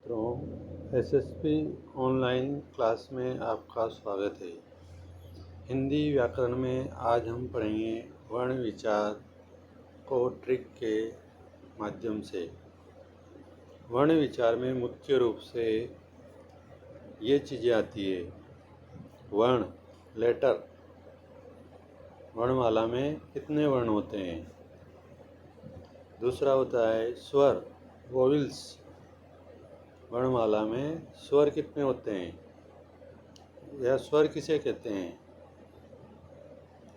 मित्रों, SSP online class में आपका स्वागत है। हिंदी व्याकरण में आज हम पढ़ेंगे वर्ण विचार को ट्रिक के माध्यम से। वर्ण विचार में मुख्य रूप से ये चीज़ें आती है। वर्ण, लेटर, वर्णमाला में कितने वर्ण होते हैं। दूसरा होता है स्वर, वोवेल्स, वर्णमाला में स्वर कितने होते हैं या स्वर किसे कहते हैं।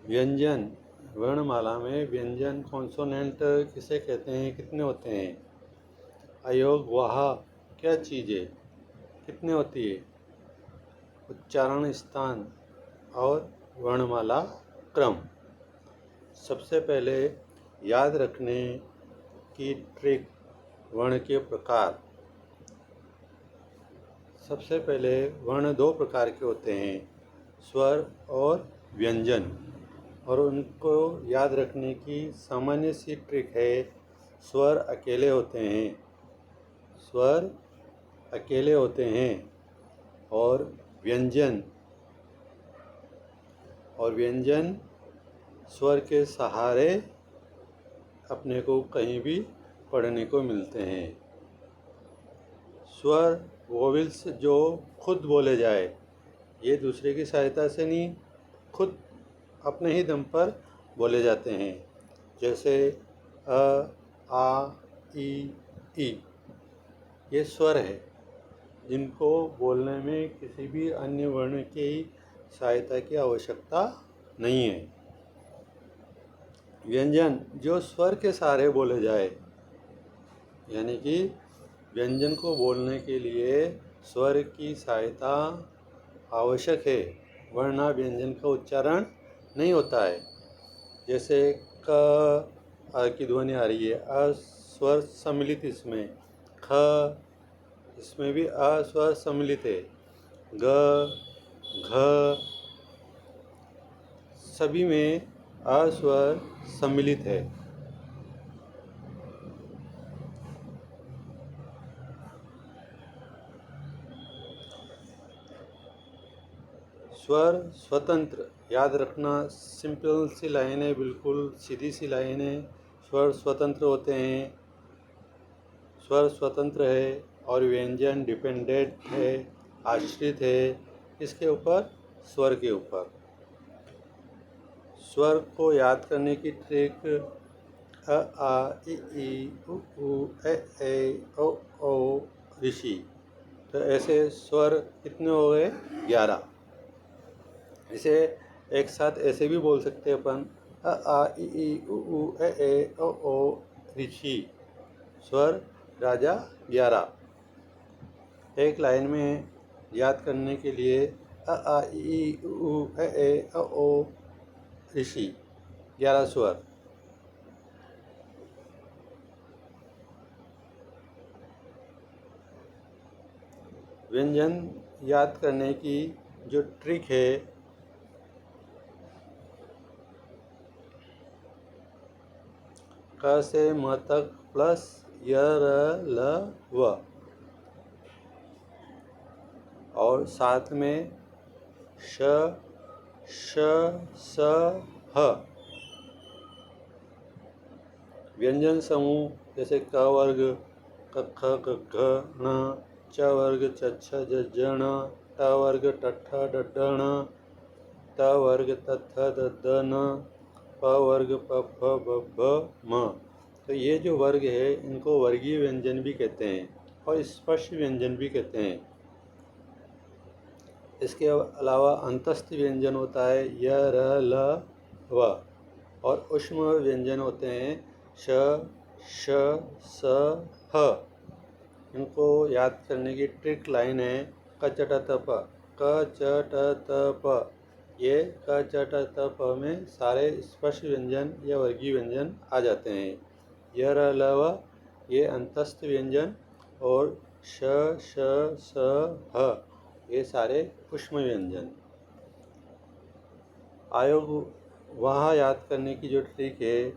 व्यंजन, वर्णमाला में व्यंजन कॉन्सोनेंट किसे कहते हैं, कितने होते हैं। अयोग, वाह क्या चीज़ है, कितने होती है। उच्चारण स्थान और वर्णमाला क्रम। सबसे पहले याद रखने की ट्रिक, वर्ण के प्रकार। सबसे पहले वर्ण दो प्रकार के होते हैं, स्वर और व्यंजन, और उनको याद रखने की सामान्य सी ट्रिक है। स्वर अकेले होते हैं, स्वर अकेले होते हैं और व्यंजन स्वर के सहारे अपने को कहीं भी पढ़ने को मिलते हैं। स्वर, वोवेल्स जो खुद बोले जाए, ये दूसरे की सहायता से नहीं, खुद अपने ही दम पर बोले जाते हैं। जैसे अ, आ, ई, ये स्वर है जिनको बोलने में किसी भी अन्य वर्ण की सहायता की आवश्यकता नहीं है। व्यंजन जो स्वर के सहारे बोले जाए, यानी कि व्यंजन को बोलने के लिए स्वर की सहायता आवश्यक है, वरना व्यंजन का उच्चारण नहीं होता है। जैसे क की ध्वनि आ रही है, अ स्वर सम्मिलित, इसमें ख, इसमें भी अ स्वर सम्मिलित है। ग, घ, सभी में अ स्वर सम्मिलित है। स्वर स्वतंत्र, याद रखना, सिंपल सी लाइन है, बिल्कुल सीधी सी लाइन है। स्वर स्वतंत्र होते हैं, स्वर स्वतंत्र है और व्यंजन डिपेंडेंट है, आश्रित है इसके ऊपर, स्वर के ऊपर। स्वर को याद करने की ट्रिक, अ, आ, ई, उ, ए, ओ, ऋषि। तो ऐसे स्वर कितने हो गए, 11। इसे एक साथ ऐसे भी बोल सकते हैं अपन, अ, आ, ई, उ, ए, ओ, ऋषि। स्वर राजा 11। एक लाइन में याद करने के लिए, अ, आ, ई, उ, ए, ओ, ऋषि, 11 स्वर। व्यंजन याद करने की जो ट्रिक है, क से म तक प्लस य, र, ल, व, और साथ में श, श, स, ह। व्यंजन समूह जैसे क वर्ग, क, ख, ग, घ, ण, च वर्ग, च, छ, ज, ण, ट वर्ग, ट, ठ, ड, ण, त वर्ग, त, थ, द, न, प वर्ग, प, फ, ब, भ, म। तो ये जो वर्ग है, इनको वर्गीय व्यंजन भी कहते हैं और स्पर्श व्यंजन भी कहते हैं। इसके अलावा अंतस्थ व्यंजन होता है य, र, ल, व, और ऊष्म व्यंजन होते हैं श, श, स, ह। इनको याद करने की ट्रिक लाइन है, क, च, ट, त, प, क, च, ट, त, प। ये क, च, ट, त, प में सारे स्पर्श व्यंजन या वर्गीय व्यंजन आ जाते हैं। य, र, ल, व ये अंतस्थ व्यंजन, और श, श, स, ह ये सारे ऊष्म व्यंजन। आयोग, वहाँ याद करने की जो ट्रिक है,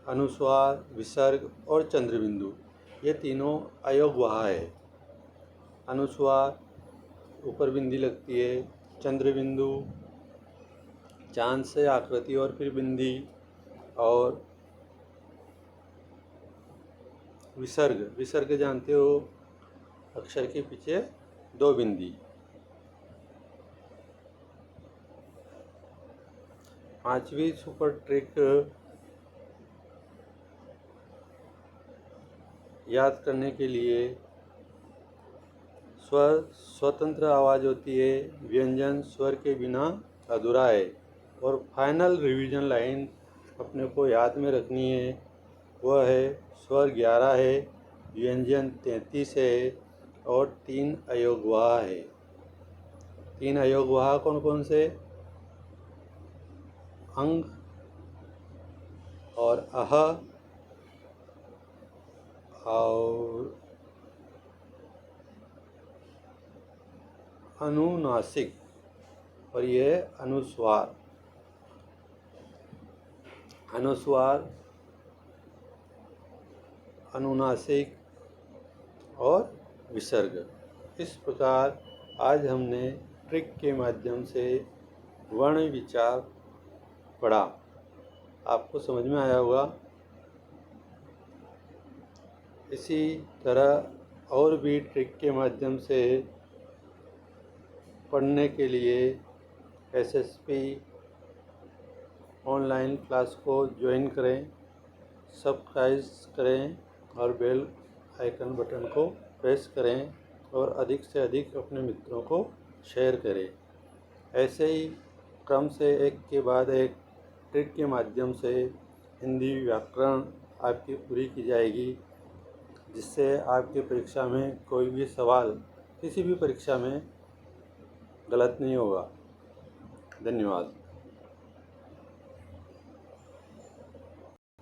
अनुस्वार, विसर्ग और चंद्रबिंदु, ये तीनों अयोग वहाँ है। अनुस्वार, ऊपर बिंदी लगती है, चंद्र बिंदु, चांद से आकृति और फिर बिंदी, और विसर्ग। विसर्ग जानते हो, अक्षर के पीछे 2 बिंदी। 5वीं सुपर ट्रिक याद करने के लिए स्वर स्वतंत्र आवाज़ होती है, व्यंजन स्वर के बिना अधूरा है। और फाइनल रिवीजन लाइन अपने को याद में रखनी है, वह है स्वर 11 है, व्यंजन 33 है और 3 अयोगवाह है। 3 अयोगवाह कौन कौन से? अंग और अह और अनुनासिक, और यह अनुस्वार। अनुस्वार, अनुनासिक और विसर्ग। इस प्रकार आज हमने ट्रिक के माध्यम से वर्ण विचार पढ़ा। आपको समझ में आया होगा। इसी तरह और भी ट्रिक के माध्यम से पढ़ने के लिए एसएसपी ऑनलाइन क्लास को ज्वाइन करें, सब्सक्राइब करें और बेल आइकन बटन को प्रेस करें और अधिक से अधिक अपने मित्रों को शेयर करें। ऐसे ही क्रम से एक के बाद एक ट्रिक के माध्यम से हिंदी व्याकरण आपकी पूरी की जाएगी, जिससे आपकी परीक्षा में कोई भी सवाल किसी भी परीक्षा में गलत नहीं होगा। धन्यवाद।